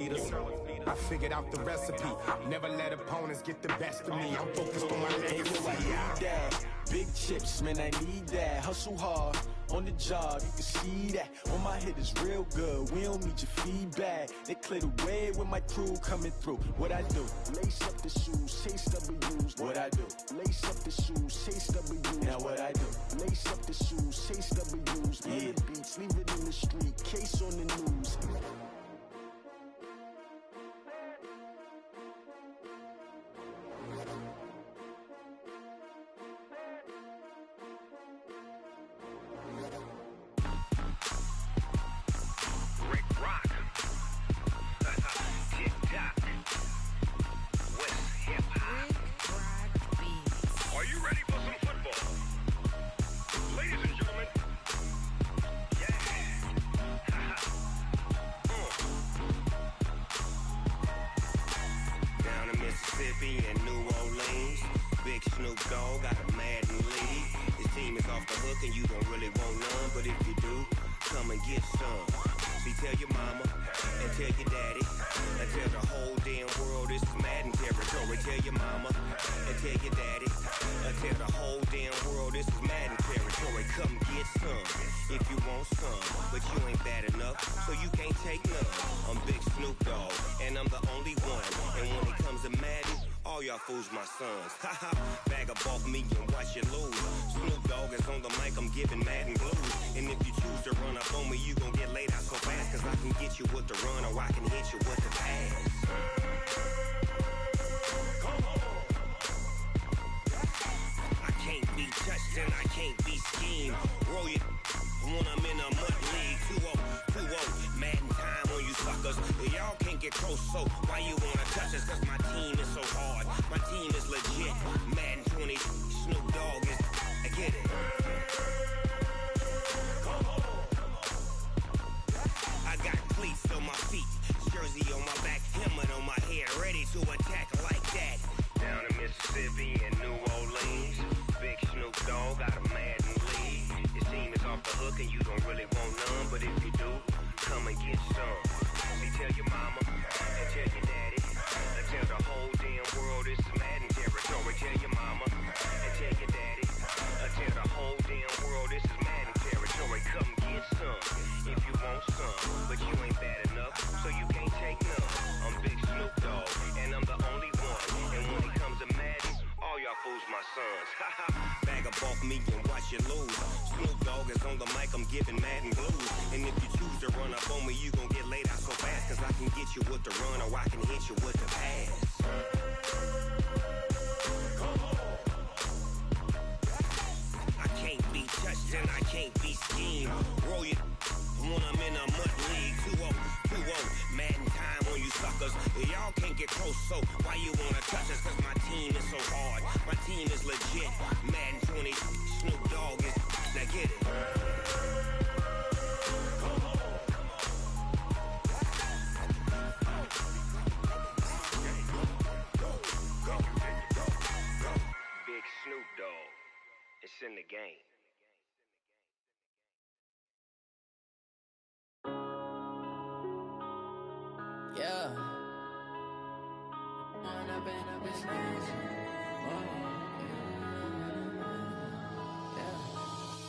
I figured out the recipe. Never let opponents get the best of me. I'm focused on my legacy. I need that. Big chips, man, I need that. Hustle hard on the job, you can see that. On my head is real good. We don't need your feedback. They clear the way with my crew coming through. What I do? Lace up the shoes, chase W's. What I do? Lace up the shoes, chase W's. Now what I do? Lace up the shoes, chase W's. Yeah. The beats, leave it in the street. Case on the news. Fools my sons. Haha, bag up off me and watch you lose. Snoop Dogg is on the mic, I'm giving Madden blues. And if you choose to run up on me, you gon' get laid out so fast. Cause I can get you with the run or I can hit you with the pass. Come on. I can't be touched and I can't be schemed. Roll it when I'm in a mud league. 2-0, 2-0, Madden time on you suckers. Y'all can't get close, so why you wanna touch us? Cause my team is so hard. My team is legit. Madden 20, Snoop Dogg is. I get it. Come on. I got cleats on my feet, jersey on my back, helmet on my head, ready to attack like that. Down in Mississippi and New Orleans, big Snoop Dogg got a Madden lead. Your team is off the hook and you don't really want none, but if you do, come and get some. See, tell your mama and tell your daddy. Tell the whole damn world this is Madden territory. Tell your mama and tell your daddy. Tell the whole damn world this is Madden territory. Come get some if you want some, but you ain't bad enough, so you can't take none. I'm Big Snoop Dogg, and I'm the only one. And when it comes to Madden, all y'all fools my sons. Bag up off me and watch you lose. Snoop Dogg is on the mic, I'm giving Madden blues. And if you choose to run up on me, you gon' get laid out so fast. Cause I can get you with the run or I can hit you with the pass. Come on. I can't be touched and I can't be schemed. Roll it when I'm in a mud league. 2-0, 2-0, Madden time on you suckers. Y'all can't get close, so why you wanna touch us? Cause my team is so hard. My team is legit. Madden 20, Snoop Dogg is. Now get it. Come on. Big Snoop Dogg. It's in the game. Yeah.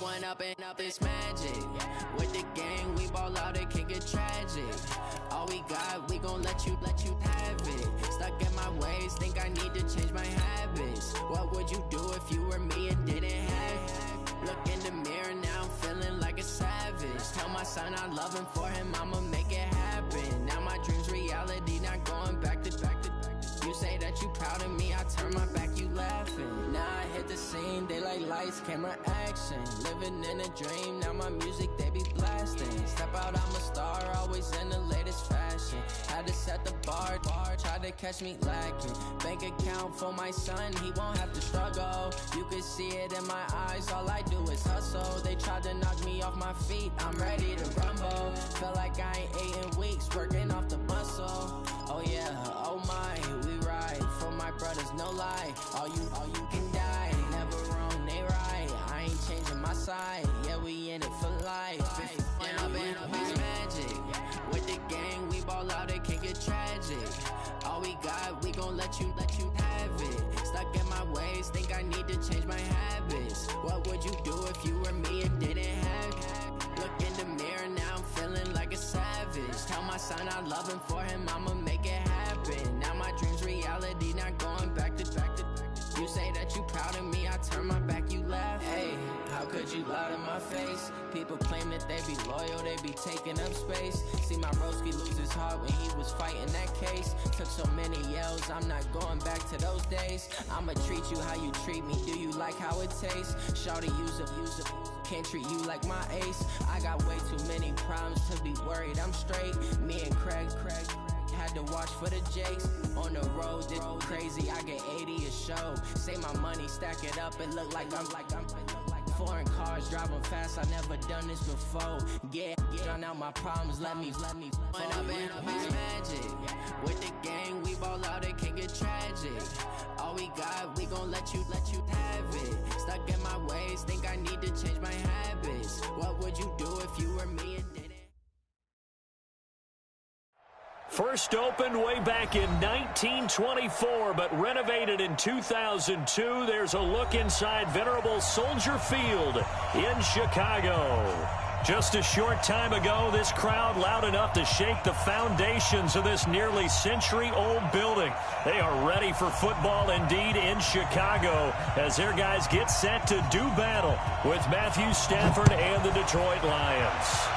One up and up is magic. With the gang, we ball out, it can get tragic. All we got, we gon' let you have it. Stuck in my ways, think I need to change my habits. What would you do if you were me and didn't have it? Look in the mirror, now I'm feeling like a savage. Tell my son I love him, for him I'ma make it happen. Now my dream's reality, not going back to. You say that you proud of me, I turn my back, you laughing. Now I hit the scene, they like lights, camera, action. Living in a dream, now my music, they be blasting. Step out, I'm a star, always in the latest fashion. Had to set the bar, try to catch me lacking. Bank account for my son, he won't have to struggle. You can see it in my eyes, all I do is hustle. They tried to knock me off my feet, I'm ready to rumble. Feel like I ain't ate in weeks, working off the muscle. Oh yeah, oh my, we ride for my brothers, no lie. All you can die, never wrong, they right. I ain't changing my side, yeah, we in it for life. When I've been up, it's magic. With the gang, we ball out, it can get we gon' let you have it. Stuck in my ways, think I need to change my habits. What would you do if you were me and didn't have it? Look in the mirror, now I'm feeling like a savage. Tell my son I love him, for him I'ma make it happen. Now my dream's reality, not going back to. You say that you proud of me, I turn my back, you laugh. Hey, how could you lie to my face? People claim that they be loyal, they be taking up space. See my broski lose his heart when he was fighting that case. Took so many yells, I'm not going back to those days. I'ma treat you how you treat me, do you like how it tastes? Shawty, use up, can't treat you like my ace. I got way too many problems to be worried, I'm straight. Me and Craig had to watch for the Jakes. On the road, this crazy, I get 80 a show. Say my money, stack it up, it look like I'm foreign cars, driving fast, I never done this before. Yeah, drown out my problems, let me When up in magic, with the gang, we ball out, it can get tragic. All we got, we gon' let you have it. Stuck in my ways, think I need to change my habits. What would you do if you were me and didn't? First opened way back in 1924, but renovated in 2002. There's a look inside venerable Soldier Field in Chicago. Just a short time ago, this crowd loud enough to shake the foundations of this nearly century-old building. They are ready for football indeed in Chicago as their guys get set to do battle with Matthew Stafford and the Detroit Lions.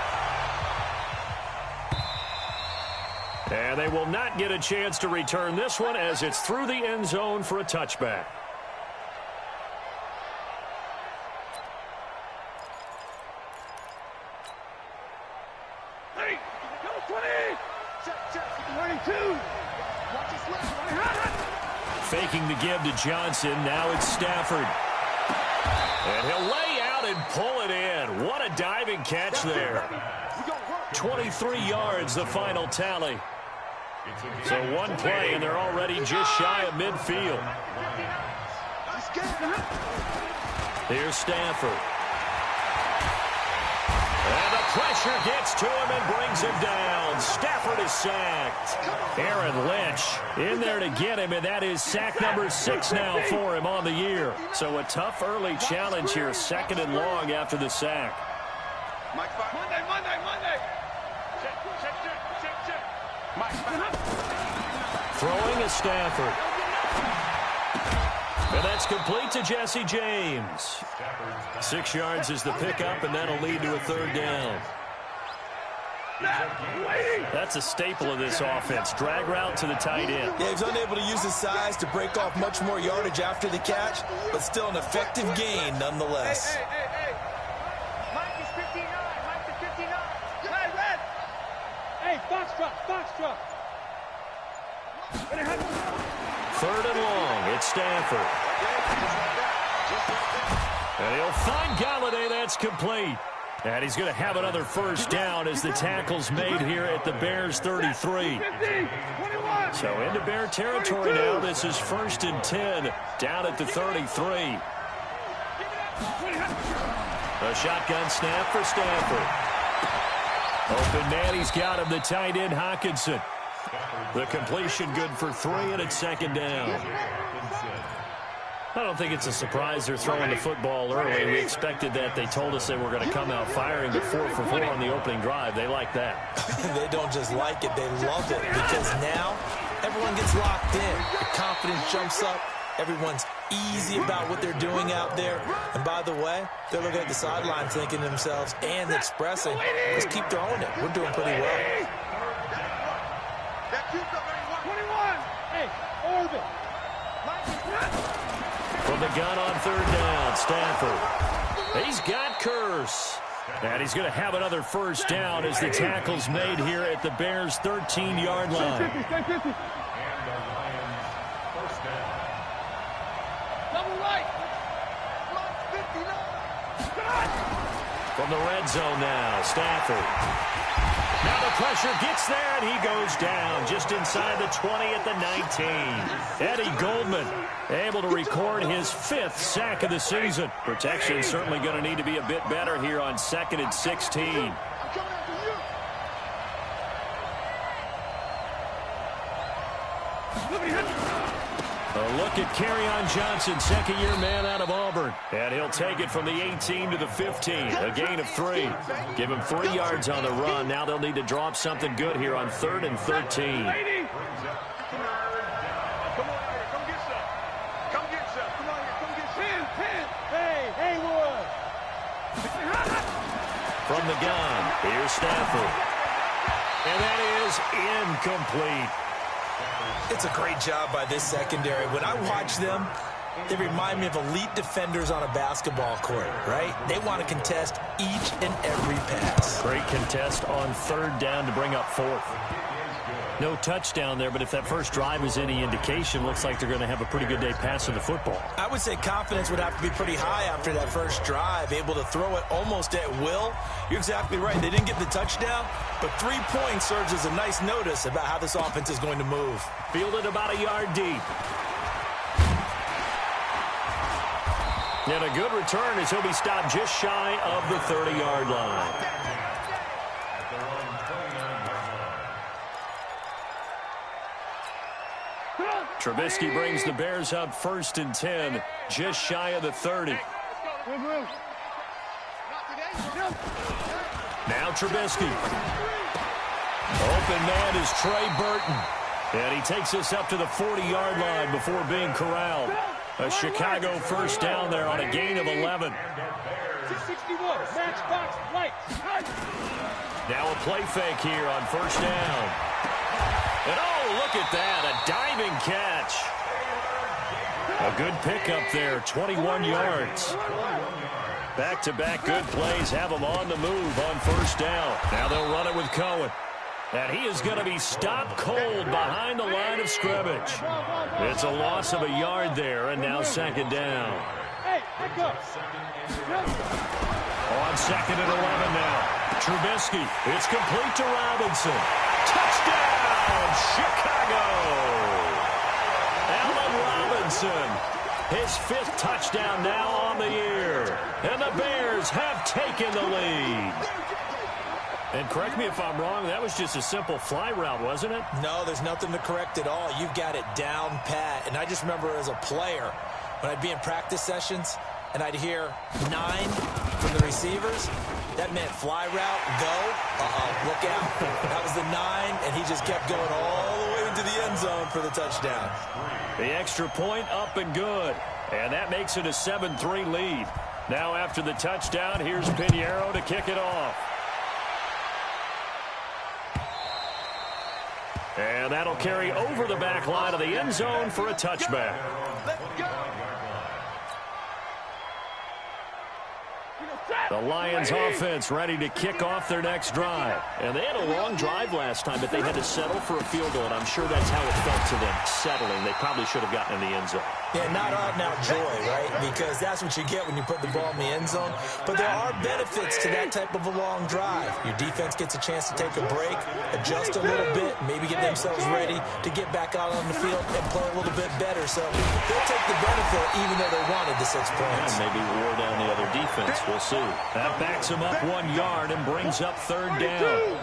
And they will not get a chance to return this one as it's through the end zone for a touchback. Hey, go 20! Check, 22! Watch his left, faking the give to Johnson. Now it's Stafford. And he'll lay out and pull it in. What a diving catch there. 23 yards, the final tally. So one play, and they're already just shy of midfield. Here's Stafford. And the pressure gets to him and brings him down. Stafford is sacked. Aaron Lynch in there to get him, and that is sack number 6 now for him on the year. So a tough early challenge here, 2nd and long after the sack. Monday. Throwing is Stafford. And that's complete to Jesse James. 6 yards is the pickup, and that'll lead to a 3rd down. That's a staple of this offense. Drag route to the tight end. Yeah, he's unable to use his size to break off much more yardage after the catch, but still an effective gain nonetheless. Hey. Mike is 59. Mike is 59. Hey, red. Hey, Foxtrot. 3rd and long. It's Stafford. And he'll find Galladay. That's complete. And he's going to have another 1st down as the tackle's made here at the Bears 33. So into Bear territory now. This is 1st and 10 down at the 33. A shotgun snap for Stafford. Open man, he's got him, the tight end Hawkinson. The completion good for 3, and it's 2nd down. I don't think it's a surprise they're throwing the football early. We expected that. They told us they were going to come out firing, but 4 for 4 on the opening drive. They like that. They don't just like it, they love it, because now everyone gets locked in. The confidence jumps up. Everyone's easy about what they're doing out there. And by the way, they're looking at the sideline thinking to themselves and expressing, let's keep throwing it. We're doing pretty well. 21. Hey, Orbit. From the gun on 3rd down, Stafford. He's got Curse. And he's going to have another 1st down as the tackle's made here at the Bears' 13-yard line. Double right. From the red zone now, Stafford. Now the pressure gets there, and he goes down just inside the 20 at the 19. Eddie Goldman able to record his 5th sack of the season. Protection certainly going to need to be a bit better here on 2nd and 16. A look at Kerryon Johnson, second-year man out of Auburn. And he'll take it from the 18 to the 15, a gain of 3. Give him 3 yards on the run. Now they'll need to draw up something good here on 3rd and 13. From the gun, here's Stafford. And that is incomplete. It's a great job by this secondary. When I watch them, they remind me of elite defenders on a basketball court, right? They want to contest each and every pass. Great contest on 3rd down to bring up 4th. No touchdown there, but if that first drive is any indication, looks like they're going to have a pretty good day passing the football. I would say confidence would have to be pretty high after that first drive, able to throw it almost at will. You're exactly right. They didn't get the touchdown, but 3 points serves as a nice notice about how this offense is going to move. Fielded about a yard deep. And a good return as he'll be stopped just shy of the 30-yard line. Trubisky brings the Bears up 1st and 10, just shy of the 30. Now Trubisky. Open man is Trey Burton. And he takes us up to the 40-yard line before being corralled. A Chicago first down there on a gain of 11. 661, matchbox lights. Now a play fake here on 1st down. And oh, look at that, a diving catch. A good pickup there, 21 yards. Back-to-back good plays have them on the move on 1st down. Now they'll run it with Cohen. And he is going to be stopped cold behind the line of scrimmage. It's a loss of a yard there, and now 2nd down. On 2nd and 11 now. Trubisky, it's complete to Robinson. Touchdown, Chicago! Allen Robinson, his 5th touchdown now on the year. And the Bears have taken the lead. And correct me if I'm wrong, that was just a simple fly route, wasn't it? No, there's nothing to correct at all. You've got it down pat. And I just remember as a player, when I'd be in practice sessions, and I'd hear 9 from the receivers, that meant fly route, go, look out. That was the 9, and he just kept going all the way into the end zone for the touchdown. The extra point up and good. And that makes it a 7-3 lead. Now after the touchdown, here's Pinheiro to kick it off. And that'll carry over the back line of the end zone for a touchback. The Lions offense ready to kick off their next drive. And they had a long drive last time, but they had to settle for a field goal, and I'm sure that's how it felt to them, settling. They probably should have gotten in the end zone. Yeah, not out-and-out joy, right? Because that's what you get when you put the ball in the end zone. But there are benefits to that type of a long drive. Your defense gets a chance to take a break, adjust a little bit, maybe get themselves ready to get back out on the field and play a little bit better. So they'll take the benefit even though they wanted the 6 points. And maybe wore down the other defense. We'll see. That backs him up 1 yard and brings up 3rd down.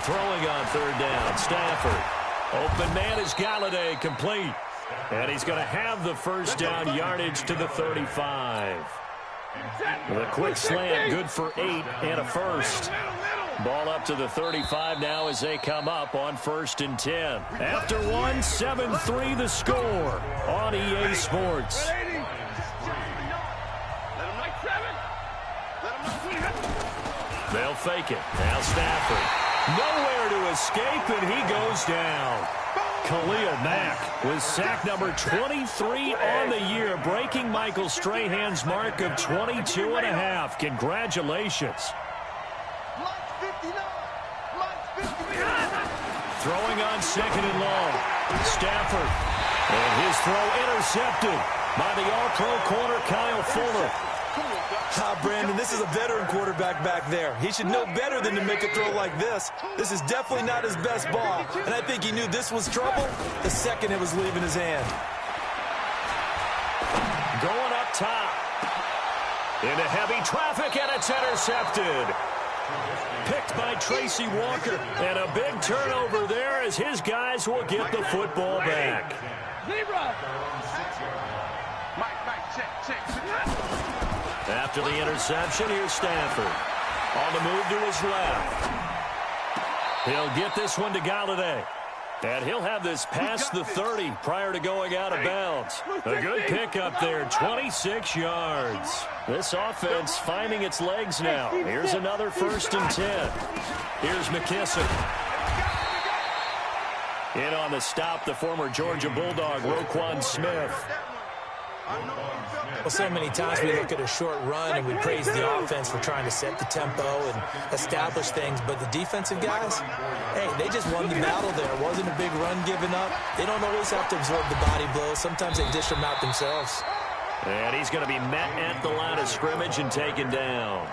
Throwing on 3rd down, Stafford. Open man is Galladay, complete. And he's going to have the first down yardage to the 35. The quick slant, good for 8 and a first. Ball up to the 35 now as they come up on 1st and 10. After 1, 7-3 the score on EA Sports. They'll fake it. Now Stafford. Nowhere to escape, and he goes down. Khalil Mack with sack number 23 on the year, breaking Michael Strahan's mark of 22.5. Congratulations. Throwing on 2nd and long. Stafford. And his throw intercepted by the all-pro corner Kyle Fuller. Brandon, this is a veteran quarterback back there. He should know better than to make a throw like this. This is definitely not his best ball. And I think he knew this was trouble the second it was leaving his hand. Going up top. Into heavy traffic, and it's intercepted. Picked by Tracy Walker. And a big turnover there as his guys will get the football back. After the interception, here's Stafford. On the move to his left. He'll get this one to Galladay. And he'll have this past the 30 prior to going out of bounds. A good pickup there, 26 yards. This offense finding its legs now. Here's another 1st and 10. Here's McKissick. In on the stop, the former Georgia Bulldog, Roquan Smith. Well, so many times we look at a short run and we praise the offense for trying to set the tempo and establish things, but the defensive guys, hey, they just won the battle there. It wasn't a big run given up. They don't always have to absorb the body blows. Sometimes they dish them out themselves. And he's going to be met at the line of scrimmage and taken down.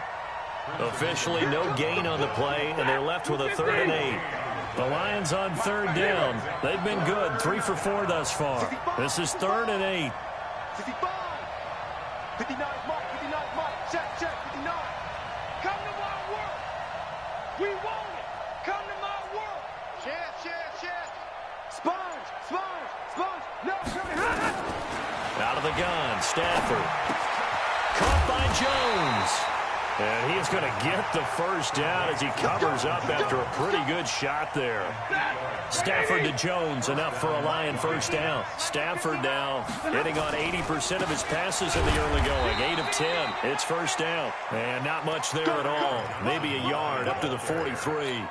Officially no gain on the play, and they're left with a 3rd and 8. The Lions on 3rd down. They've been good, 3 for 4 thus far. This is 3rd and 8. 55. 59 Mike, 59 Mike. Check, 59. Come to my work. We want it. Come to my work. Chance. Sponge. No. Out of the gun, Stafford. Caught by Jones. And he's going to get the 1st down as he covers up after a pretty good shot there. Stafford to Jones, enough for a Lion 1st down. Stafford now hitting on 80% of his passes in the early going. 8 of 10. It's 1st down. And not much there at all. Maybe a yard up to the 43.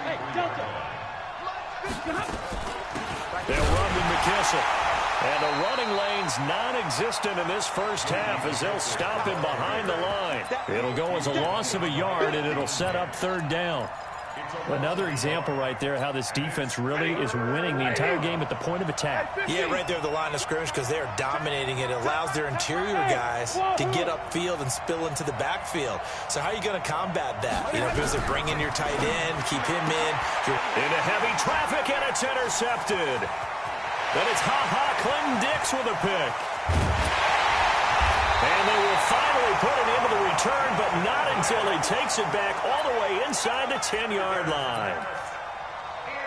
Hey, Delta. They'll run with McKissick. And the running lane's non-existent in this 1st half as they'll stop him behind the line. It'll go as a loss of a yard, and it'll set up 3rd down. Another example right there how this defense really is winning the entire game at the point of attack. Yeah, right there at the line of scrimmage because they're dominating it. It allows their interior guys to get upfield and spill into the backfield. So how are you going to combat that? You know, because they're bringing your tight end, keep him in. Into heavy traffic, and it's intercepted. Then it's Clinton-Dix with a pick. And they will finally put it into the return, but not until he takes it back all the way inside the 10-yard line.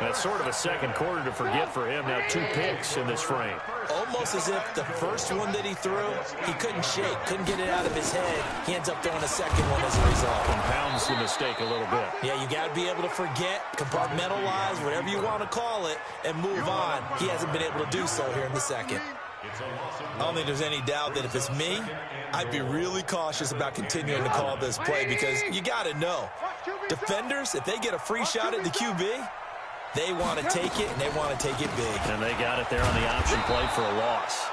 That's sort of a second quarter to forget for him. Now 2 picks in this frame. Almost as if the first one that he threw, he couldn't shake, couldn't get it out of his head. He ends up throwing a second one as a result. Compounds the mistake a little bit. Yeah, you got to be able to forget, compartmentalize, whatever you want to call it, and move on. He hasn't been able to do so here in the second. I don't think there's any doubt that if it's me, I'd be really cautious about continuing to call this play because you got to know, defenders, if they get a free shot at the QB, they want to take it, and they want to take it big. And they got it there on the option play for a loss.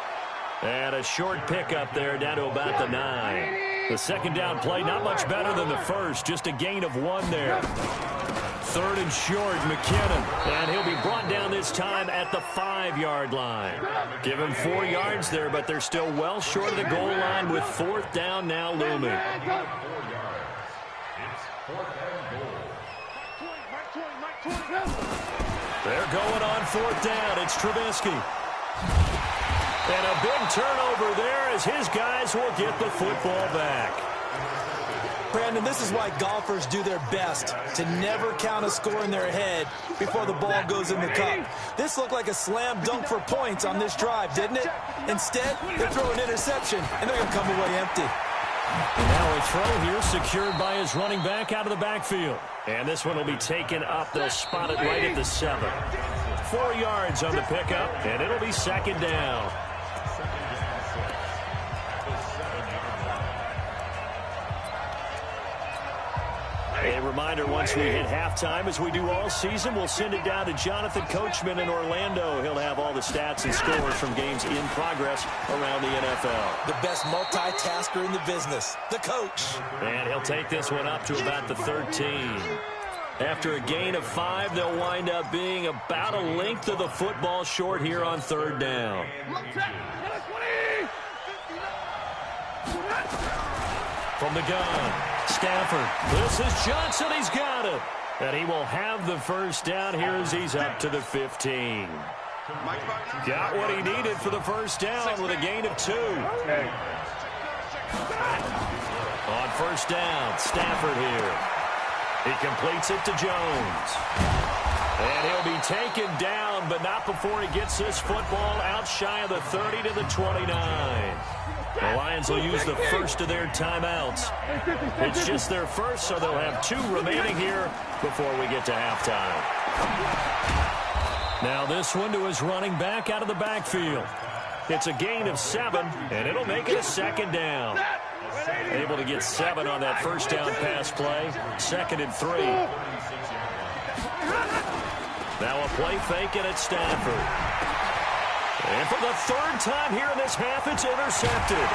And a short pickup there down to about the 9. The 2nd down play, not much better than the first, just a gain of 1 there. 3rd and short, McKinnon. And he'll be brought down this time at the 5-yard line. Give him 4 yards there, but they're still well short of the goal line with 4th down now looming. They're going on 4th down. It's Trubisky. And a big turnover there as his guys will get the football back. Brandon, this is why golfers do their best to never count a score in their head before the ball goes in the cup. This looked like a slam dunk for points on this drive, didn't it? Instead, they throw an interception, and they're going to come away empty. And now a throw here secured by his running back out of the backfield. And this one will be taken up. They'll spot it right at the 7. 4 yards on the pickup, and it'll be 2nd down. A reminder, once we hit halftime, as we do all season, we'll send it down to Jonathan Coachman in Orlando. He'll have all the stats and scores from games in progress around the NFL. The best multitasker in the business, the coach. And he'll take this one up to about the 13. After a gain of 5, they'll wind up being about a length of the football short here on 3rd down. From the gun, Stafford. This is Johnson. He's got it. And he will have the 1st down here as he's up to the 15. Got what he needed for the first down with a gain of 2. On first down, Stafford here. He completes it to Jones. And he'll be taken down, but not before he gets this football out shy of the 30 to the 29. The Lions will use the first of their timeouts. It's just their first, so they'll have 2 remaining here before we get to halftime. Now this one to his running back out of the backfield. It's a gain of 7, and it'll make it a second down. Able to get 7 on that first down pass play. 2nd and 3. Now a play fake, and it's Stafford. And for the 3rd time here in this half, it's intercepted.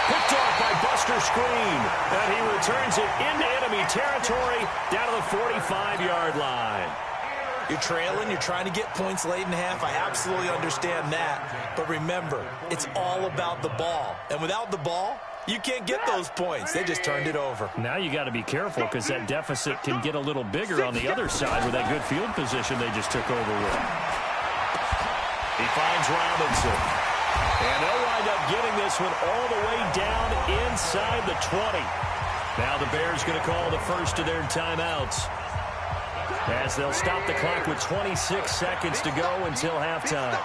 Picked off by Buster Screen. And he returns it into enemy territory down to the 45-yard line. You're trailing, you're trying to get points late in half. I absolutely understand that. But remember, it's all about the ball. And without the ball, you can't get those points. They just turned it over. Now you got to be careful because that deficit can get a little bigger on the other side with that good field position they just took over with. He finds Robinson. And they'll wind up getting this one all the way down inside the 20. Now the Bears going to call the first of their timeouts, as they'll stop the clock with 26 seconds to go until halftime.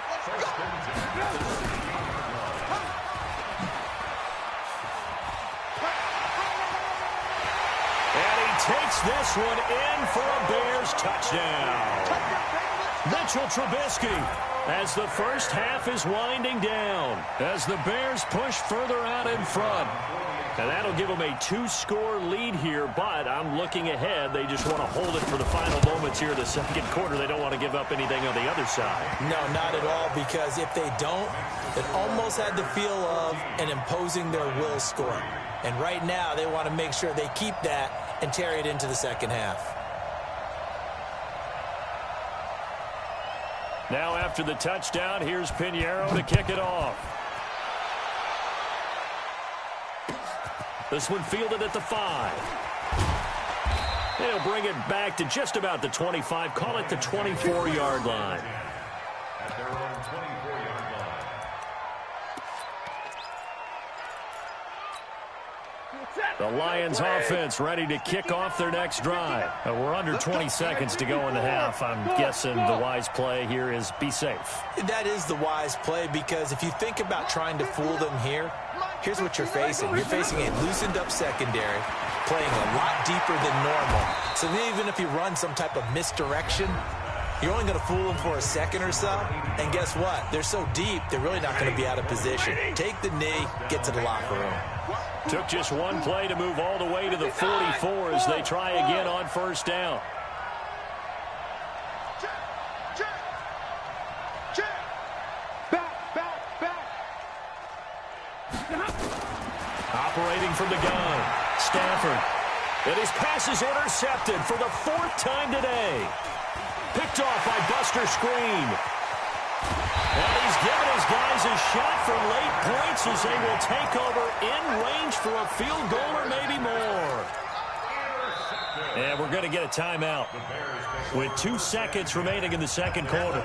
And he takes this one in for a Bears touchdown. Mitchell Trubisky, as the first half is winding down, as the Bears push further out in front. And that'll give them a 2-score lead here, but I'm looking ahead. They just want to hold it for the final moments here in the second quarter. They don't want to give up anything on the other side. No, not at all, because if they don't, it almost had the feel of an imposing their will score. And right now, they want to make sure they keep that and carry it into the second half. Now after the touchdown, here's Pinheiro to kick it off. This one fielded at the 5. They'll bring it back to just about the 25. Call it the 24-yard line. The Lions offense ready to kick off their next drive. We're under 20 seconds to go in the half. I'm guessing the wise play here is be safe. That is the wise play, because if you think about trying to fool them here, here's what you're facing. You're facing a loosened-up secondary, playing a lot deeper than normal. So even if you run some type of misdirection, you're only going to fool them for a second or so. And guess what? They're so deep, they're really not going to be out of position. Take the knee, get to the locker room. Took just one play to move all the way to the 44 as they try again on first down. Operating from the gun, Stafford. And his pass is intercepted for the 4th time today. Picked off by Buster Screen. And he's given his guys a shot for late points as they will take over in range for a field goal or maybe more. And we're going to get a timeout with 2 seconds remaining in the second quarter.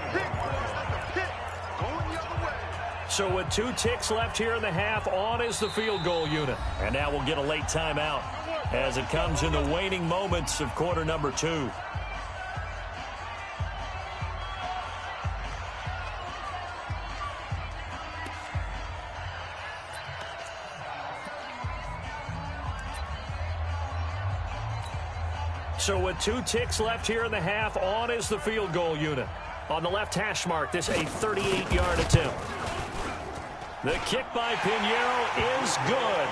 So with 2 ticks left here in the half, on is the field goal unit. And now we'll get a late timeout as it comes in the waning moments of quarter number 2. So with 2 ticks left here in the half, on is the field goal unit. On the left hash mark, this a 38-yard attempt. The kick by Pinheiro is good.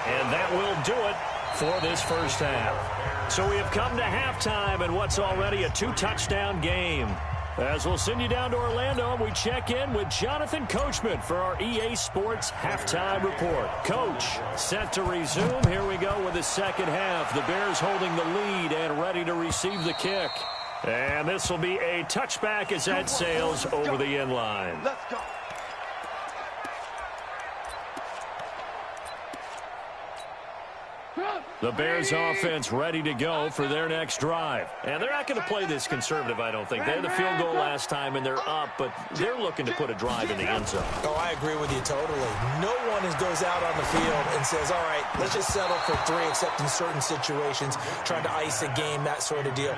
And that will do it for this first half. So we have come to halftime in what's already a 2-touchdown game. As we'll send you down to Orlando, we check in with Jonathan Coachman for our EA Sports Halftime Report. Coach, set to resume. Here we go with the second half. The Bears holding the lead and ready to receive the kick. And this will be a touchback as that sails over the end line. Let's go. Run. The Bears offense ready to go for their next drive. And they're not going to play this conservative, I don't think. They had the field goal last time, and they're up, but they're looking to put a drive in the end zone. Oh, I agree with you totally. No one goes out on the field and says, all right, let's just settle for 3, except in certain situations, trying to ice a game, that sort of deal.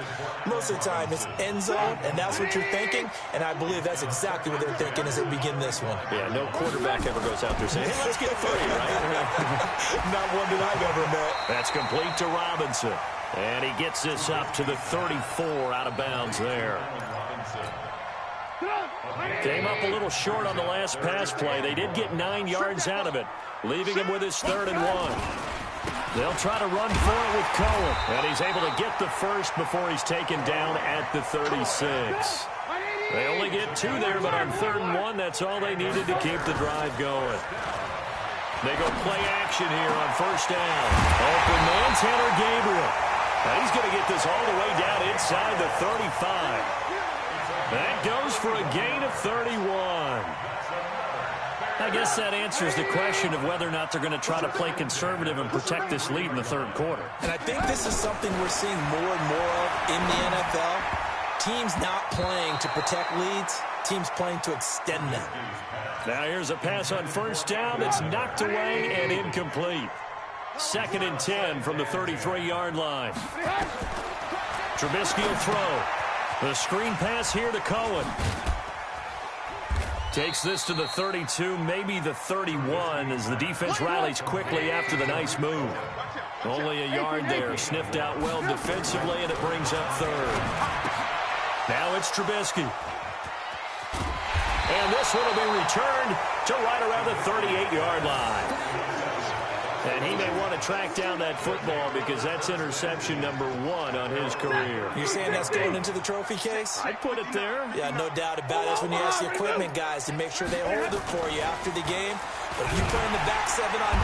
Most of the time, it's end zone, and that's what you're thinking, and I believe that's exactly what they're thinking as they begin this one. Yeah, no quarterback ever goes out there saying, hey, let's get 3, right? Not one that I've ever met. That's complete to Robinson. And he gets this up to the 34 out of bounds there. Came up a little short on the last pass play. They did get 9 yards out of it, leaving him with his 3rd and 1. They'll try to run for it with Cohen. And he's able to get the first before he's taken down at the 36. They only get 2 there, but on 3rd and 1, that's all they needed to keep the drive going. They go play action here on 1st down. Open man, Tanner Gabriel. Now he's going to get this all the way down inside the 35. That goes for a gain of 31. I guess that answers the question of whether or not they're going to try to play conservative and protect this lead in the 3rd quarter. And I think this is something we're seeing more and more of in the NFL. Teams not playing to protect leads, teams playing to extend them. Now here's a pass on 1st down that's knocked away and incomplete. 2nd and 10 from the 33-yard line. Trubisky will throw. The screen pass here to Cohen. Takes this to the 32, maybe the 31, as the defense rallies quickly after the nice move. Only a yard there, sniffed out well defensively, and it brings up 3rd. Now it's Trubisky. And this one will be returned to right around the 38-yard line. And he may want to track down that football because that's interception number 1 on his career. You're saying that's going into the trophy case? I'd put it there. Yeah, no doubt about it. That's when you ask the equipment guys to make sure they hold it for you after the game. But if you put in the back 7 on...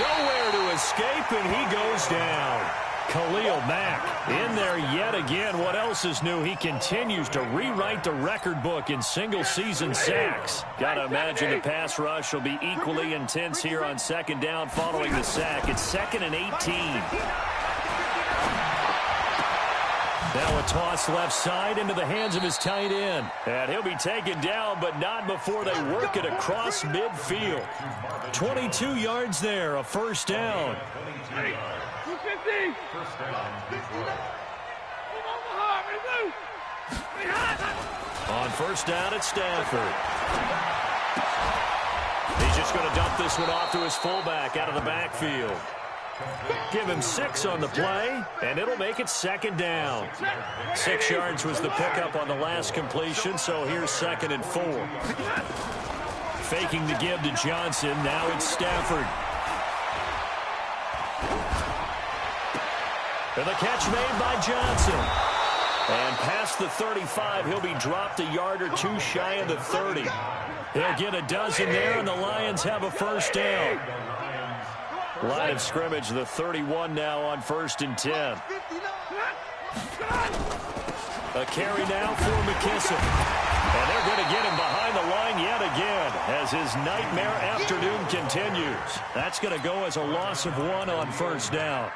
Nowhere to escape, and he goes down. Khalil Mack in there yet again. What else is new? He continues to rewrite the record book in single-season sacks. Got to imagine the pass rush will be equally intense here on 2nd down following the sack. It's 2nd and 18. Now a toss left side into the hands of his tight end. And he'll be taken down, but not before they work it across midfield. 22 yards there, a 1st down. On 1st down, it's Stafford. He's just going to dump this one off to his fullback out of the backfield. Give him 6 on the play, and it'll make it 2nd down. 6 yards was the pickup on the last completion, so here's 2nd and 4. Faking the give to Johnson. Now it's Stafford. And the catch made by Johnson. And past the 35, he'll be dropped a yard or 2 shy of the 30. He'll get a dozen there, and the Lions have a 1st down. Line of scrimmage, the 31 now on 1st and 10. A carry now for McKissick. And they're going to get him behind the line yet again as his nightmare afternoon continues. That's going to go as a loss of 1 on 1st down.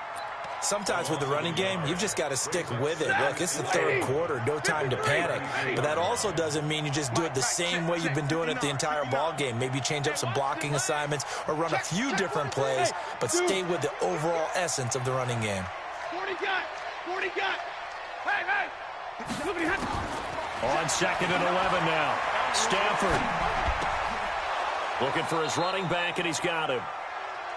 Sometimes with the running game, you've just got to stick with it. Look, it's the 3rd quarter, no time to panic. But that also doesn't mean you just do it the same way you've been doing it the entire ball game. Maybe change up some blocking assignments or run a few different plays, but stay with the overall essence of the running game. 40 got. Hey. On 2nd and 11 now. Stafford looking for his running back, and he's got him.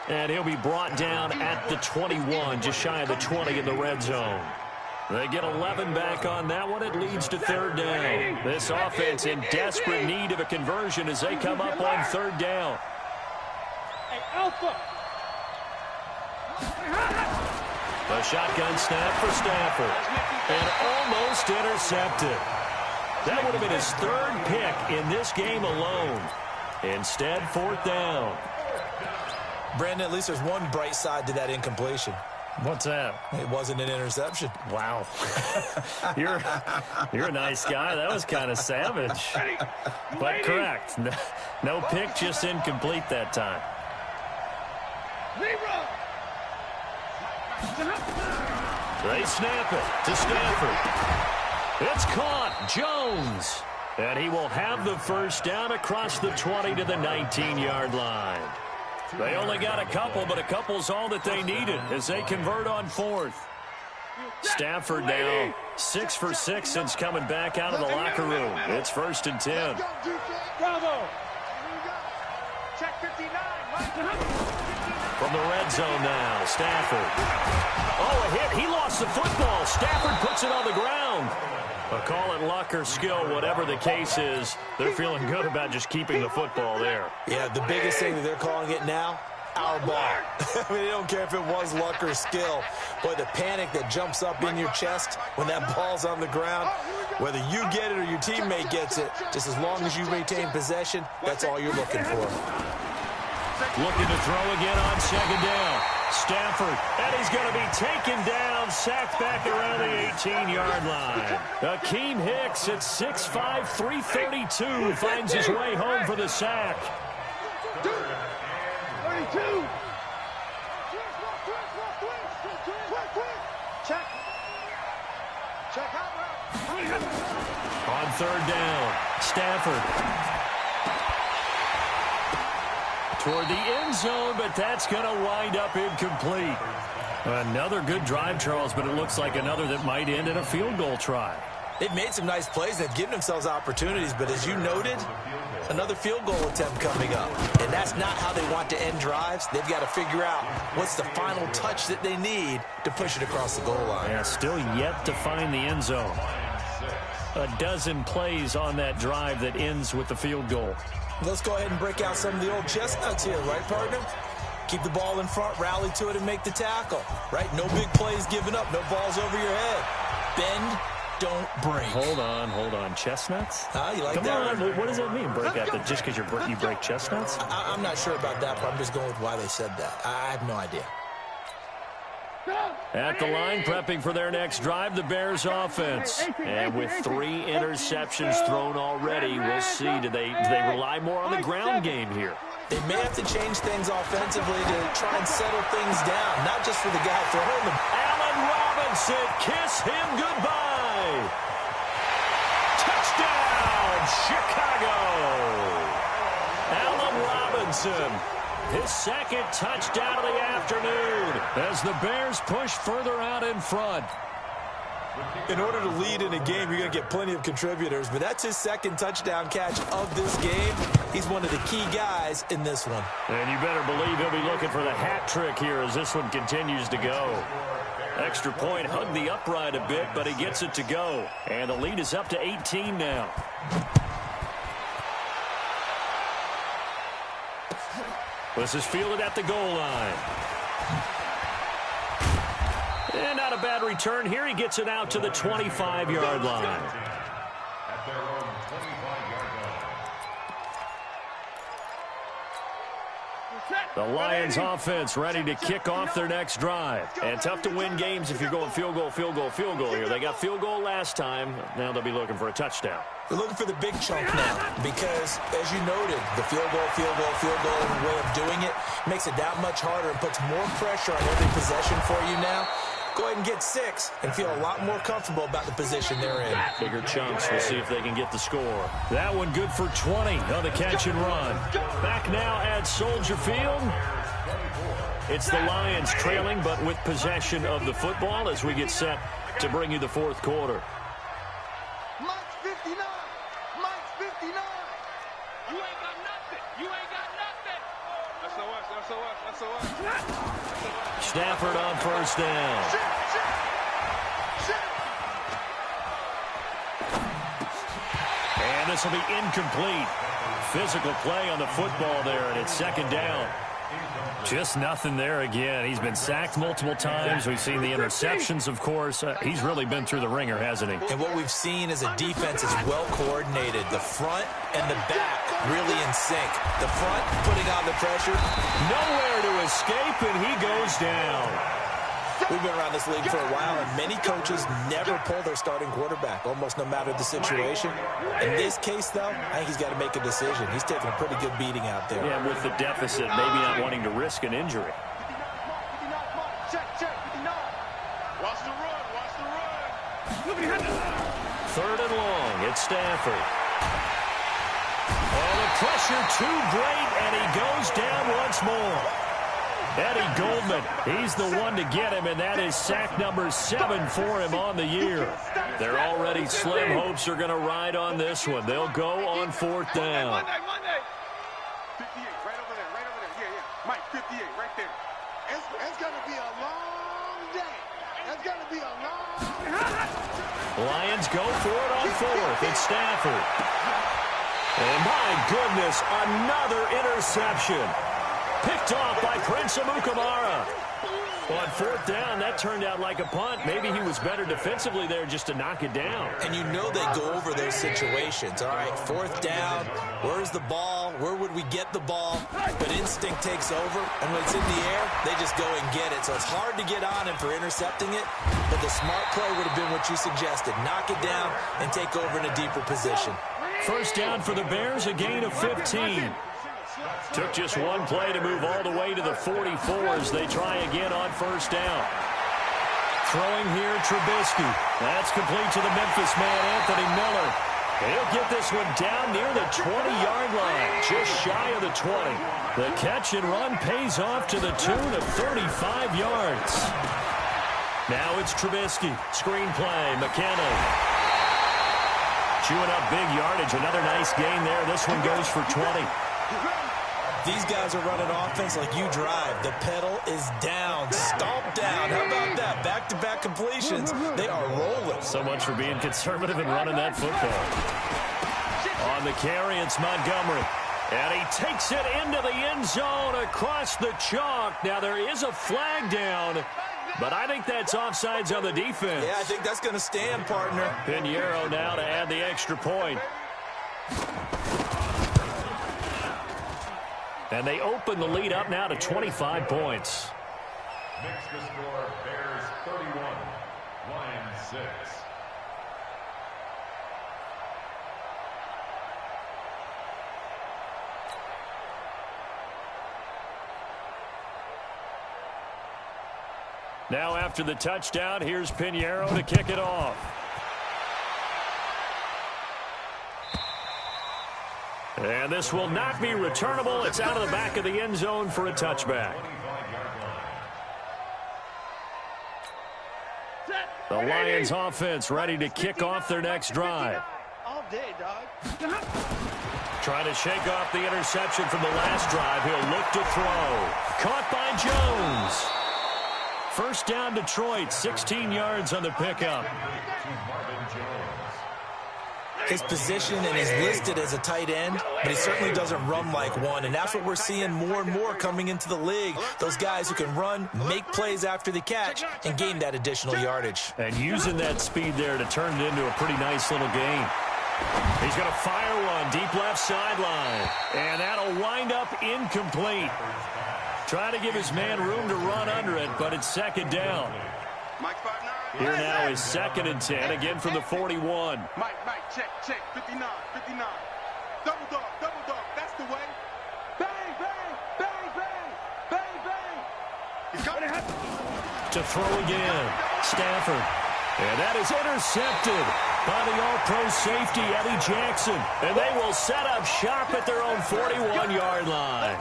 And he'll be brought down at the 21, just shy of the 20 in the red zone. They get 11 back on that one. It leads to 3rd down. This offense in desperate need of a conversion as they come up on 3rd down. Hey, Alpha. A shotgun snap for Stafford. And almost intercepted. That would have been his 3rd pick in this game alone. Instead, 4th down. Brandon, at least there's one bright side to that incompletion. What's that? It wasn't an interception. Wow. You're a nice guy. That was kind of savage. But correct. No pick, just incomplete that time. They snap it to Stanford. It's caught. Jones. And he will have the first down across the 20 to the 19-yard line. They only got a couple, but a couple's all that they needed as they convert on fourth. Stafford now 6 for 6 since coming back out of the locker room. It's 1st and 10. Bravo. Check 59. From the red zone now, Stafford. Oh, a hit. He lost the football. Stafford puts it on the ground. Call it luck or skill, whatever the case is. They're feeling good about just keeping the football there. Yeah, the biggest thing that they're calling it now, our ball. I mean, they don't care if it was luck or skill. Boy, the panic that jumps up in your chest when that ball's on the ground, whether you get it or your teammate gets it, just as long as you maintain possession, that's all you're looking for. Looking to throw again on 2nd down. Stafford, and he's going to be taken down, sacked back around the 18-yard line. Akeem Hicks at 6'5", 332, finds his way home for the sack. 32. Check. Check out. On 3rd down, Stafford. Toward the end zone, but that's going to wind up incomplete. Another good drive, Charles, but it looks like another that might end in a field goal try. They've made some nice plays. They've given themselves opportunities, but as you noted, another field goal attempt coming up. And that's not how they want to end drives. They've got to figure out what's the final touch that they need to push it across the goal line. Yeah, still yet to find the end zone. A dozen plays on that drive that ends with the field goal. Let's go ahead and break out some of the old chestnuts here, right, partner? Keep the ball in front, rally to it, and make the tackle, right? No big plays given up, no balls over your head. Bend, don't break. Hold on. Chestnuts? You like Come that? on, what does that mean? Break out just because you break chestnuts? I'm not sure about that, but I'm just going with why they said that. I have no idea. At the line, prepping for their next drive, the Bears offense. And with 3 interceptions thrown already, we'll see. Do they rely more on the ground game here? They may have to change things offensively to try and settle things down, not just for the guy throwing them. Allen Robinson, kiss him goodbye. Touchdown, Chicago. Allen Robinson. His 2nd touchdown of the afternoon as the Bears push further out in front. In order to lead in a game, you're going to get plenty of contributors, but that's his 2nd touchdown catch of this game. He's one of the key guys in this one. And you better believe he'll be looking for the hat trick here as this one continues to go. Extra point, hugged the upright a bit, but he gets it to go. And the lead is up to 18 now. This is fielded at the goal line. And not a bad return here. He gets it out to the 25-yard line. The Lions offense ready to kick off their next drive. And tough to win games if you're going field goal here. They got field goal last time. Now they'll be looking for a touchdown. They're looking for the big chunk now because, as you noted, the field goal way of doing it makes it that much harder and puts more pressure on every possession for you now. Go ahead and get 6 and feel a lot more comfortable about the position they're in. Bigger chunks. We'll see if they can get the score. That one good for 20 on the catch and run. Back now at Soldier Field. It's the Lions trailing, but with possession of the football as we get set to bring you the 4th quarter. Mike's 59. Mike's 59. You ain't got nothing. You ain't got nothing. That's SOS. Stafford on 1st down. And this will be incomplete. Physical play on the football there, and it's 2nd down. Just nothing there again. He's been sacked multiple times. We've seen the interceptions, of course. He's really been through the ringer, hasn't he? And what we've seen is a defense is well coordinated. The front and the back really in sync. The front putting on the pressure. Nowhere to escape, and he goes down. We've been around this league for a while, and many coaches never pull their starting quarterback, almost no matter the situation. In this case, though, I think he's got to make a decision. He's taking a pretty good beating out there. Yeah, with the deficit, maybe not wanting to risk an injury. Check, 59. 3rd and long. It's Stafford. Oh, the pressure too great, and he goes down once more. Eddie Goldman, he's the one to get him, and that is sack number 7 for him on the year. They're already slim hopes are going to ride on this one. They'll go on 4th down. 58, right over there, right over there. Yeah, yeah. Mike, 58, right there. It's going to be a long day. It's going to be a long... Lions go for it on 4th. It's Stafford. And my goodness, another interception. Picked off by Prince Amukamara. On 4th down, that turned out like a punt. Maybe he was better defensively there just to knock it down. And you know they go over those situations. All right, 4th down, where's the ball? Where would we get the ball? But instinct takes over, and when it's in the air, they just go and get it. So it's hard to get on him for intercepting it, but the smart play would have been what you suggested. Knock it down and take over in a deeper position. 1st down for the Bears, a gain of 15. Took just one play to move all the way to the 44 as they try again on 1st down. Throwing here, Trubisky. That's complete to the Memphis man, Anthony Miller. He'll get this one down near the 20-yard line, just shy of the 20. The catch and run pays off to the tune of 35 yards. Now it's Trubisky. Screen play, McKinnon. Chewing up big yardage. Another nice gain there. This one goes for 20. These guys are running offense like you drive. The pedal is down, stomped down. How about that? Back-to-back completions. They are rolling. So much for being conservative and running that football. On the carry, it's Montgomery. And he takes it into the end zone across the chalk. Now, there is a flag down, but I think that's offsides on the defense. Yeah, I think that's going to stand, partner. Pinheiro now to add the extra point. And they open the lead up now to 25 points. Next to score, Bears 31, Lions 6. Now after the touchdown, here's Pinheiro to kick it off. And this will not be returnable. It's out of the back of the end zone for a touchback. The Lions offense ready to kick off their next drive. All day, dog. Trying to shake off the interception from the last drive. He'll look to throw. Caught by Jones. 1st down, Detroit. 16 yards on the pickup. His position, and he's listed as a tight end, but he certainly doesn't run like one, and that's what we're seeing more and more coming into the league. Those guys who can run, make plays after the catch, and gain that additional yardage. And using that speed there to turn it into a pretty nice little gain. He's going to fire one deep left sideline, and that'll wind up incomplete. Try to give his man room to run under it, but it's 2nd down. Here now is 2nd and 10, again from the 41. Mike, check, 59. Double dog, that's the way. Bang, bang, bang. He's coming. To throw again, Stafford. And that is intercepted by the all-pro safety, Eddie Jackson. And they will set up shop at their own 41-yard line.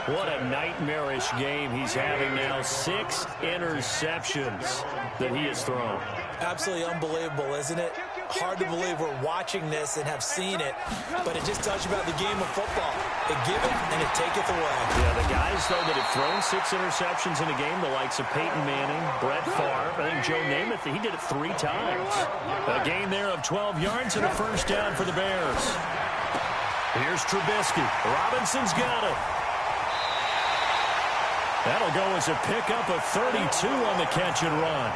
What a nightmarish game he's having now. 6 interceptions that he has thrown. Absolutely unbelievable, isn't it? Hard to believe we're watching this and have seen it, but it just tells you about the game of football. It giveth and it taketh away. Yeah, the guys, though, that have thrown 6 interceptions in a game, the likes of Peyton Manning, Brett Favre, I think Joe Namath, he did it 3 times. A gain there of 12 yards and a 1st down for the Bears. Here's Trubisky. Robinson's got it. That'll go as a pickup of 32 on the catch and run.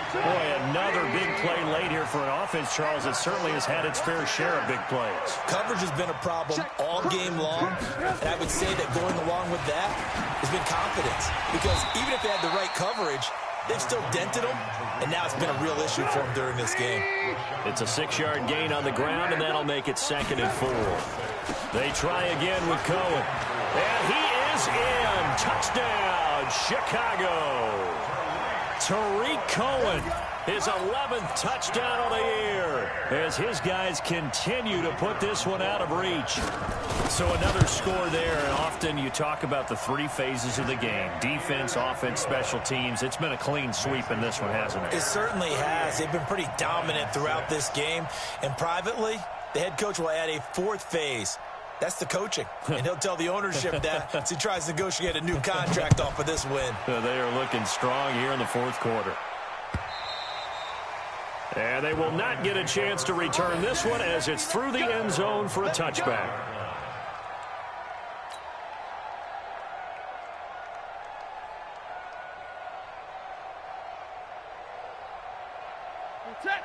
Boy, another big play late here for an offense, Charles, that certainly has had its fair share of big plays. Coverage has been a problem all game long, and I would say that going along with that has been confidence. Because even if they had the right coverage, they've still dented them, and now it's been a real issue for them during this game. It's a 6-yard gain on the ground, and that'll make it 2nd and 4. They try again with Cohen. And he is in. Touchdown, Chicago. Tariq Cohen his 11th touchdown of the year as his guys continue to put this one out of reach. So another score there, and often you talk about the three phases of the game: defense, offense, special teams. It's been a clean sweep in this one, hasn't it? It certainly has. They've been pretty dominant throughout this game. And privately, the head coach will add a fourth phase. That's the coaching. And he'll tell the ownership that as he tries to negotiate a new contract off of this win. They are looking strong here in the fourth quarter. And they will not get a chance to return this one as it's through the end zone for a touchback.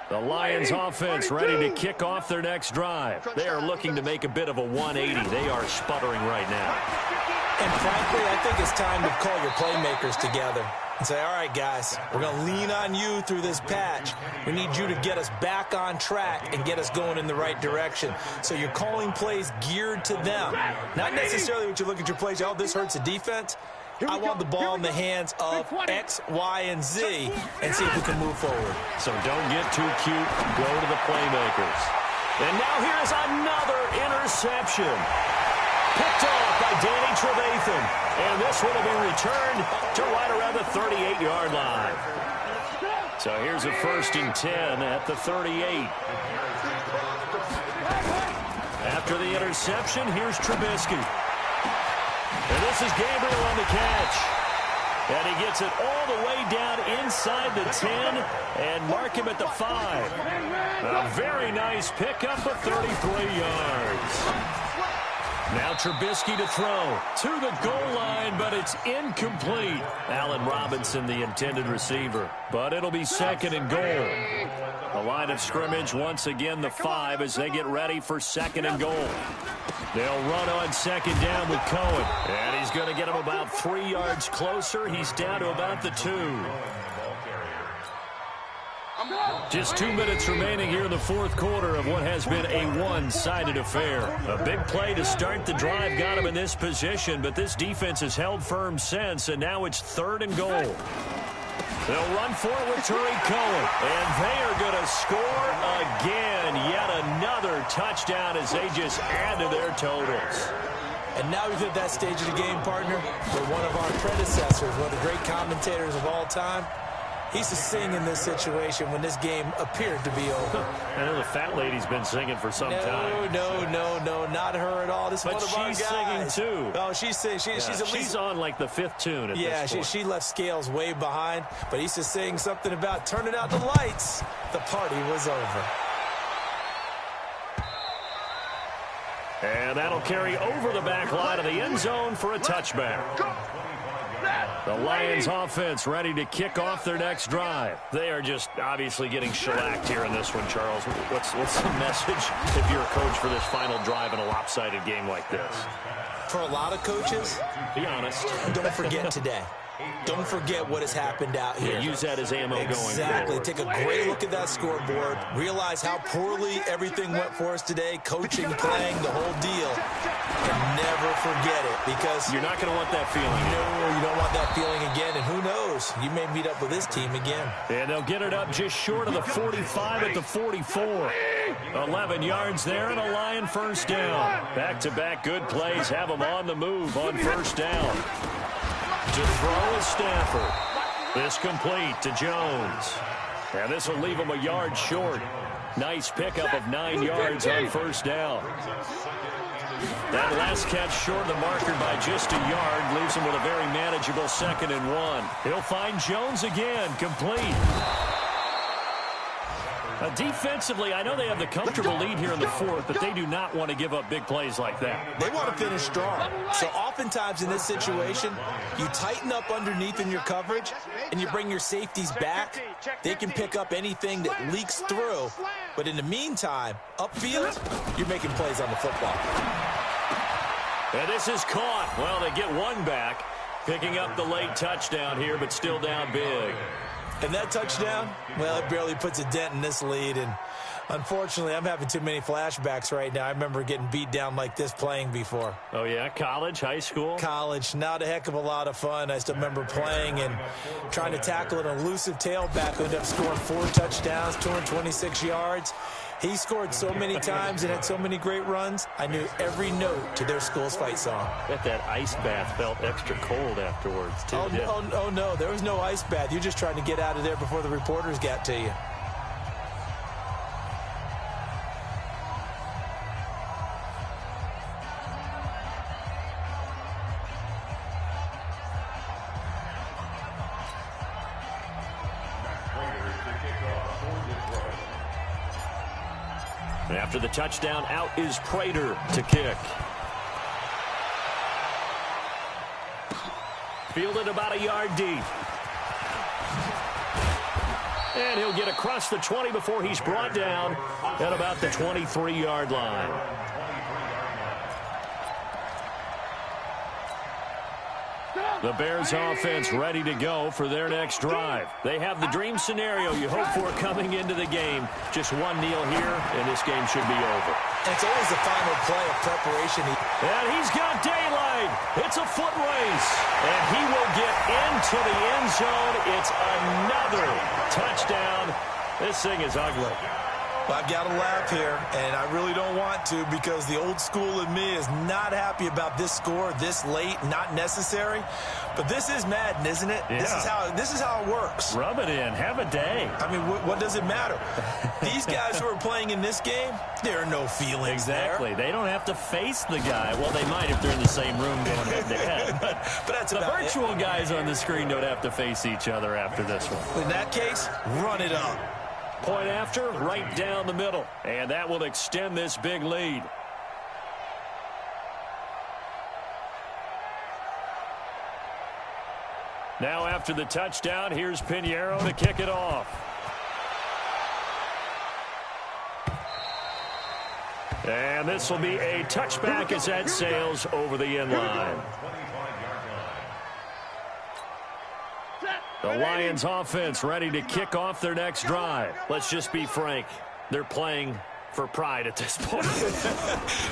The Lions offense ready to kick off their next drive. They are looking to make a bit of a 180. They are sputtering right now. And frankly, I think it's time to call your playmakers together and say, all right, guys, we're going to lean on you through this patch. We need you to get us back on track and get us going in the right direction. So you're calling plays geared to them. Not necessarily what you look at your plays, oh, this hurts the defense. I want the ball in the hands of X, Y, and Z and see if we can move forward. So don't get too cute. Go to the playmakers. And now here's another interception. Picked off by Danny Trevathan. And this one will be returned to right around the 38-yard line. So here's a 1st and 10 at the 38. After the interception, here's Trubisky. And this is Gabriel on the catch. And he gets it all the way down inside the 10 and mark him at the 5. A very nice pickup of 33 yards. Now Trubisky to throw to the goal line, but it's incomplete. Allen Robinson, the intended receiver. But it'll be 2nd and goal. The line of scrimmage, once again, the 5 as they get ready for 2nd and goal. They'll run on 2nd down with Cohen. And he's going to get him about 3 yards closer. He's down to about the 2. Just 2 minutes remaining here in the fourth quarter of what has been a one-sided affair. A big play to start the drive got him in this position, but this defense has held firm since, and now it's 3rd and goal. They'll run for it with Tariq Cohen, and they are going to score again. Yet another touchdown as they just add to their totals. And now we've hit that stage of the game, partner, where one of our predecessors, one of the great commentators of all time, he used to sing in this situation when this game appeared to be over. I know the fat lady's been singing for some time. No, not her at all. This is one of our guys. But she's singing, too. Oh, she's at least... She's on, like, the 5th tune at this point. She left Scales way behind, but he used to sing something about turning out the lights. The party was over. And that'll carry over the back line of the end zone for a touchback. The Lions offense ready to kick off their next drive. They are just obviously getting shellacked here in this one, Charles. What's the message if you're a coach for this final drive in a lopsided game like this? For a lot of coaches, be honest, don't forget today. Don't forget what has happened out here. Yeah, use that as ammo going forward. Exactly. Take a great look at that scoreboard. Realize how poorly everything went for us today. Coaching, playing, the whole deal. And never forget it, because you're not going to want that feeling. No, you don't want that feeling again. And who knows? You may meet up with this team again. And they'll get it up just short of the 45 at the 44. 11 yards there and a Lion 1st down. Back-to-back good plays have them on the move on 1st down. To throw is Stafford. This complete to Jones. And this will leave him a yard short. Nice pickup of 9 yards on 1st down. That last catch short of the marker by just a yard leaves him with a very manageable 2nd and 1. He'll find Jones again, complete. Defensively, I know they have the comfortable lead here in the 4th, but they do not want to give up big plays like that. They want to finish strong. So oftentimes in this situation, you tighten up underneath in your coverage, and you bring your safeties back. They can pick up anything that leaks through. But in the meantime, upfield, you're making plays on the football. And this is caught. Well, they get one back, picking up the late touchdown here, but still down big. And that touchdown, well, it barely puts a dent in this lead. And Unfortunately, I'm having too many flashbacks right now. I remember getting beat down like this playing before. Oh, yeah? College, high school? College. Not a heck of a lot of fun. I still remember playing and trying to tackle an elusive tailback who ended up scoring 4 touchdowns, 226 yards. He scored so many times and had so many great runs, I knew every note to their school's fight song. Bet that ice bath felt extra cold afterwards, too. Oh, no. There was no ice bath. You're just trying to get out of there before the reporters got to you. After the touchdown, out is Prater to kick. Fielded about a yard deep. And he'll get across the 20 before he's brought down at about the 23-yard line. The Bears offense ready to go for their next drive. They have the dream scenario you hope for coming into the game. Just one kneel here, and this game should be over. It's always the final play of preparation. And he's got daylight. It's a foot race. And he will get into the end zone. It's another touchdown. This thing is ugly. Well, I've got to laugh here, and I really don't want to because the old school in me is not happy about this score this late, not necessary. But this is Madden, isn't it? Yeah. This is how it works. Rub it in. Have a day. I mean, what does it matter? These guys who are playing in this game, there are no feelings Exactly. there. They don't have to face the guy. Well, they might if they're in the same room going head-to-head. But that's the about virtual guys on the screen don't have to face each other after this one. In that case, run it up. Point after, right down the middle. And that will extend this big lead. Now after the touchdown, here's Pinheiro to kick it off. And this will be a touchback as that sails over the end line. The Lions offense ready to kick off their next drive. Let's just be frank. They're playing for pride at this point.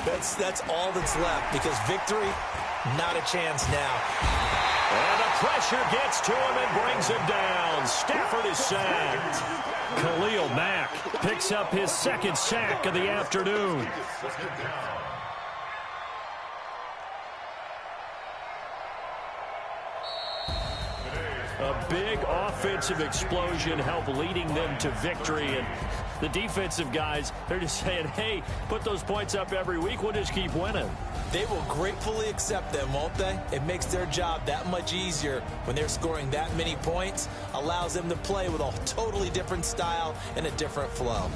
That's all that's left because victory, not a chance now. And the pressure gets to him and brings him down. Stafford is sacked. Khalil Mack picks up his second sack of the afternoon. A big offensive explosion helped leading them to victory. And the defensive guys, they're just saying, hey, put those points up every week. We'll just keep winning. They will gratefully accept them, won't they? It makes their job that much easier when they're scoring that many points. Allows them to play with a totally different style and a different flow.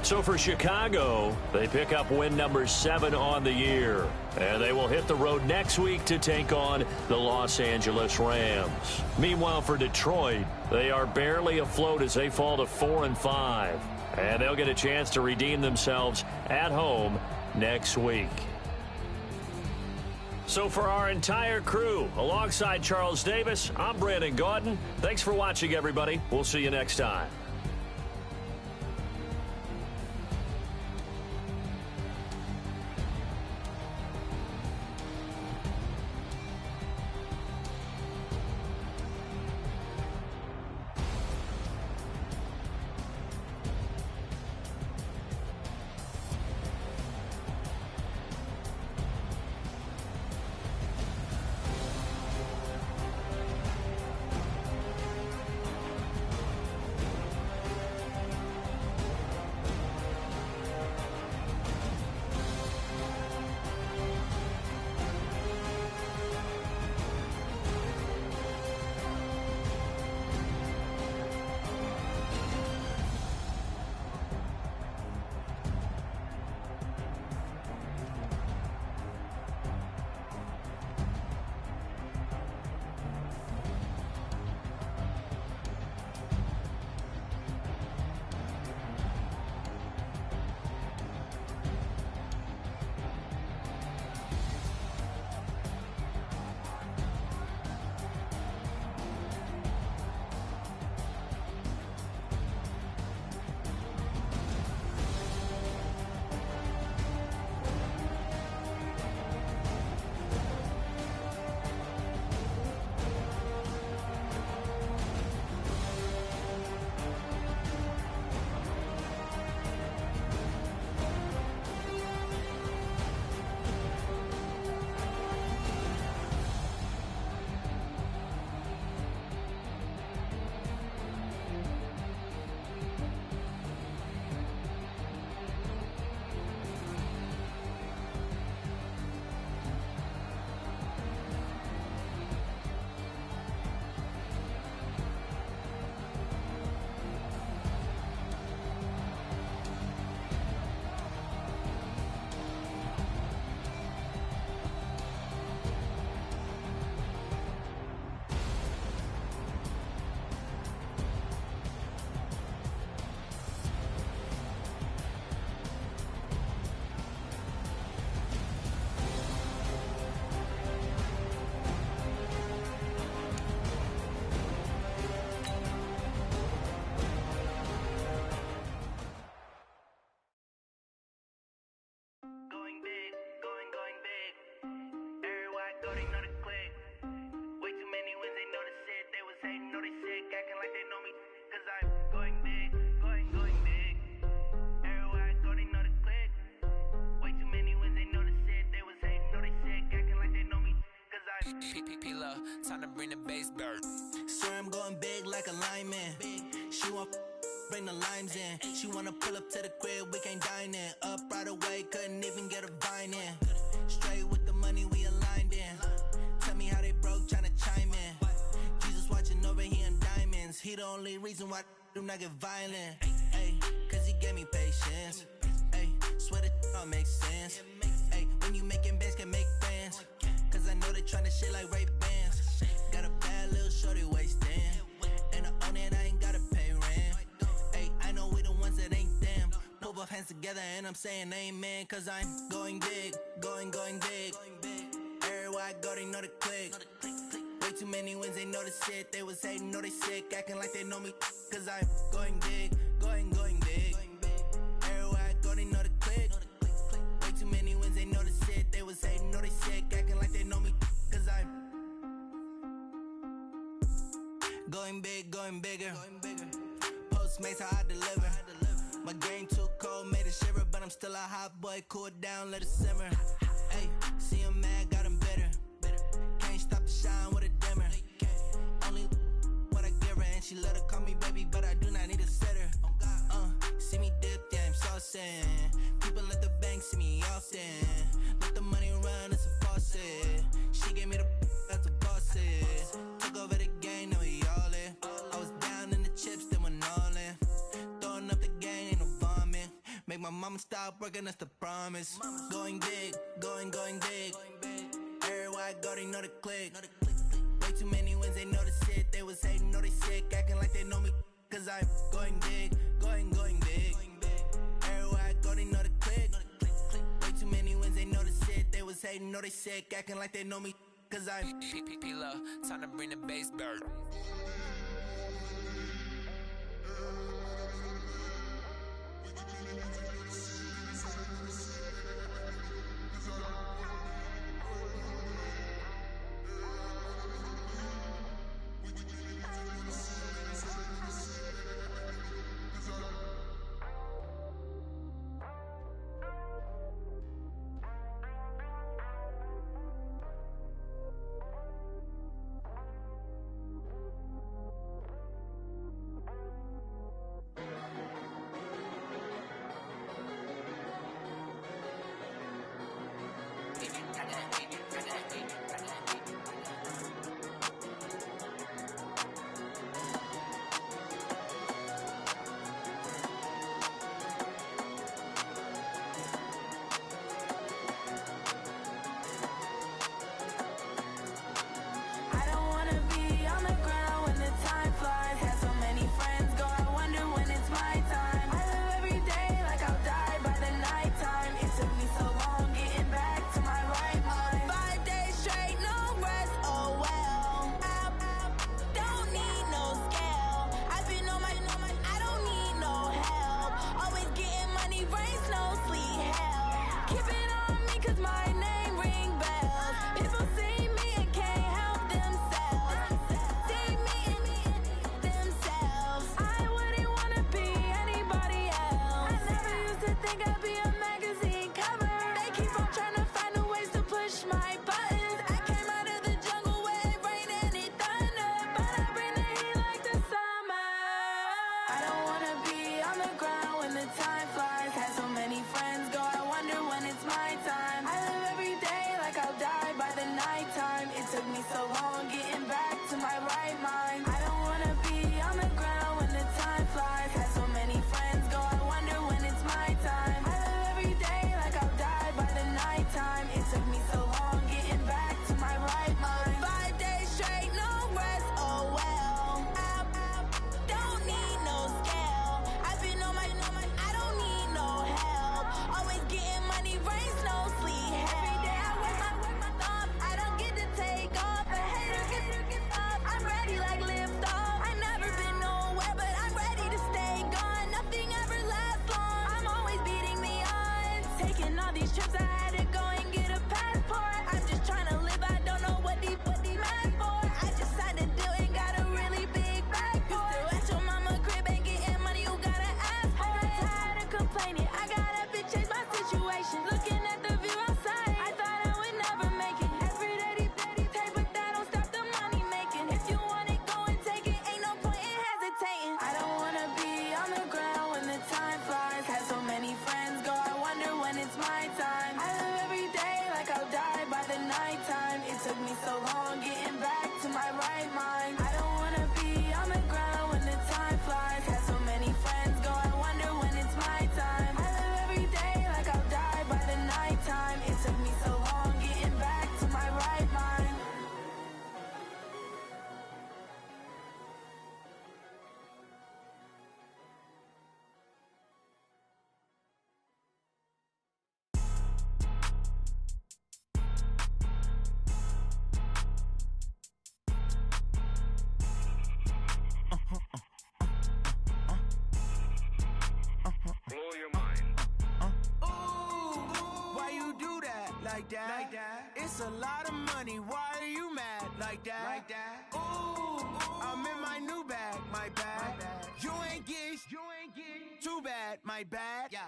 So for Chicago, they pick up win number 7 on the year. And they will hit the road next week to take on the Los Angeles Rams. Meanwhile, for Detroit, they are barely afloat as they fall to 4-5. And they'll get a chance to redeem themselves at home next week. So for our entire crew, alongside Charles Davis, I'm Brandon Gaudin. Thanks for watching, everybody. We'll see you next time. Time to bring the bass bird. Swear I'm going big like a lineman. She want bring the limes in. She wanna pull up to the crib, we can't dine in. Up right away, couldn't even get a vine in. Straight with the money, we aligned in. Tell me how they broke, tryna chime in. Jesus watching over here in diamonds. He the only reason why I do not get violent. Ay, cause he gave me patience. Ay, swear that all makes sense. Ay, when you making bands, can make friends. Cause I know they tryna shit like Ray-Bans. Got a bad little shorty wasting. And I own it, I ain't gotta pay rent. Ay, I know we the ones that ain't them. Pull both hands together and I'm saying amen. Cause I'm going big, going big. Everywhere I go, they know the click. Way too many wins, they know the shit. They was hating, know they sick, acting like they know me. Cause I'm going big, going big. Everywhere I go, they know the click. Way too many wins, they know the shit. They was hating, know they sick, acting like they know me. Cause I'm going big, going bigger. Postmates, how I deliver. My game too cold, made it shiver. But I'm still a hot boy, cool it down, let it simmer. Hey, see him mad, got him bitter. Can't stop the shine with a dimmer. Only what I give her, and she let her call me baby, but I do not need a sitter. See me dip, yeah, I'm saucing. People at the bank see me often. Let the money run, it's a faucet. She gave me the that's a boss is. Took over the game, now we all in. I was down in the chips, then went all in. Throwing up the game, ain't no vomit. Make my mama stop working, that's the promise. Going big, going big. Everywhere I go, they know the click. Way too many wins, they know the shit. They was hating, know they sick, acting like they know me. Cause I'm going big, going big. Everywhere I go, they know the click. Way too many wins, they know the shit. They was hating, know they sick, acting like they know me. Cause I'm time to bring the bass bird. Night my time. I live every day like I'll die by the nighttime. It took me so long getting back to my right mind. I don't wanna be on the ground when the time flies. Had so many friends go, I wonder when it's my time. I live every day like I'll die by the nighttime. It took me so long getting back to my right mind. Blow your mind. Why you do that like that? Like that? It's a lot of money. Why are you mad like that? Like that? Ooh, I'm in my new bag, my bad. You ain't get too bad, my bad. Yeah.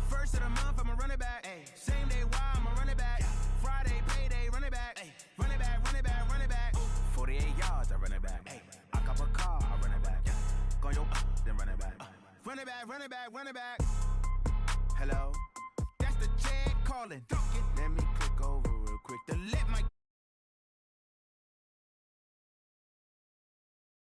First of the month, I'ma run it back. Ay. Same day, why I'ma run it back. Yeah. Friday, payday, run it back. Ay. Run it back, run it back, run it back. 48 yards, I run it back. Ay. I cop a car, I run it back. Yeah. Go on your then run it back. Run it back, run it back, run it back. Hello? That's the check calling. Let me click over real quick to let my